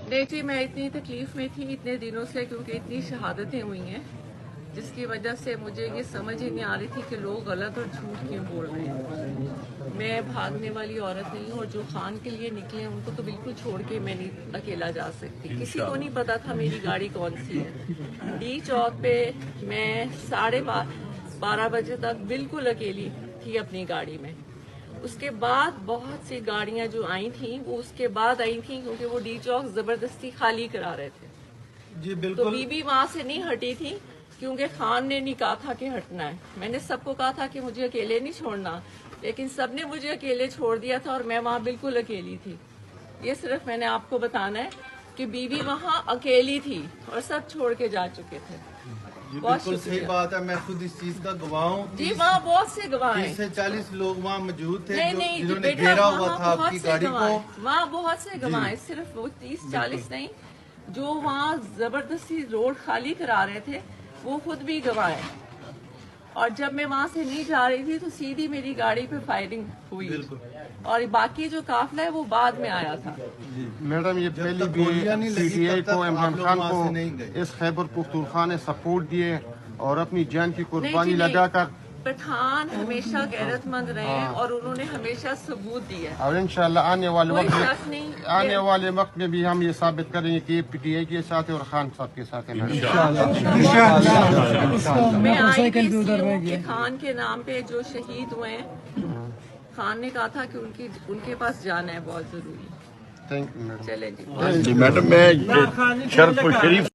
नहीं जी, मैं इतनी तकलीफ में थी इतने दिनों से, क्योंकि इतनी शहादतें हुई हैं जिसकी वजह से मुझे ये समझ ही नहीं आ रही थी कि लोग गलत और झूठ क्यों बोल रहे हैं। मैं भागने वाली औरत नहीं हूँ, और जो खान के लिए निकले हैं उनको तो बिल्कुल छोड़ के मैं नहीं अकेला जा सकती। किसी को नहीं पता था मेरी गाड़ी कौन सी है। डी चौक पे मैं 12:30 बजे तक बिल्कुल अकेली थी अपनी गाड़ी में। उसके बाद बहुत सी गाड़ियां जो आई थी वो उसके बाद आई थी, क्योंकि वो डी चौक जबरदस्ती खाली करा रहे थे जी तो बिल्कुल। बीबी वहां से नहीं हटी थी, क्योंकि खान ने नहीं कहा था कि हटना है। मैंने सबको कहा था कि मुझे अकेले नहीं छोड़ना, लेकिन सबने मुझे अकेले छोड़ दिया था और मैं वहां बिल्कुल अकेली थी। ये सिर्फ मैंने आपको बताना है कि बीबी वहां अकेली थी और सब छोड़ के जा चुके थे। जी बहुत बिल्कुल सही शुक्रिया। बात है, मैं खुद इस चीज का गवाह हूँ। जी वहाँ बहुत से गवाह 30 हैं। से 40 लोग वहाँ मौजूद थे नहीं जिन्होंने बेटा, घेरा हुआ वहाँ था बहुत आपकी से गाड़ी गवाह को। हैं। वहाँ बहुत से गवाह हैं, सिर्फ वो 30-40 नहीं, जो वहाँ जबरदस्ती रोड खाली करा रहे थे वो खुद भी गवाह हैं। और जब मैं वहाँ से नहीं जा रही थी तो सीधी मेरी गाड़ी पे फायरिंग हुई, और बाकी जो काफिला है वो बाद में आया था। मैडम, ये पहली तक भी गोलियां नहीं लगी, पीटीआई तब तक को, इमरान आप लोग खान वहाँ से नहीं को गए। इस खैबर पख्तूनख्वा ने सपोर्ट दिए और अपनी जान की नहीं कुर्बानी जी, नहीं। लगाकर, पठान हमेशा गैरतमंद रहे हैं और उन्होंने हमेशा सबूत दिया है। और इंशाल्लाह आने वाले कोई वक्त शक नहीं। में भी हम ये साबित करेंगे कि पीटीआई के साथ है और खान साहब के साथ है। मैडम, मैं आई थी कि खान के नाम पे जो शहीद हुए हैं, खान ने कहा था कि उनके पास जाना है बहुत जरूरी। Thank you madam. चलें जी। मैडम, मैं शरफ शरीफ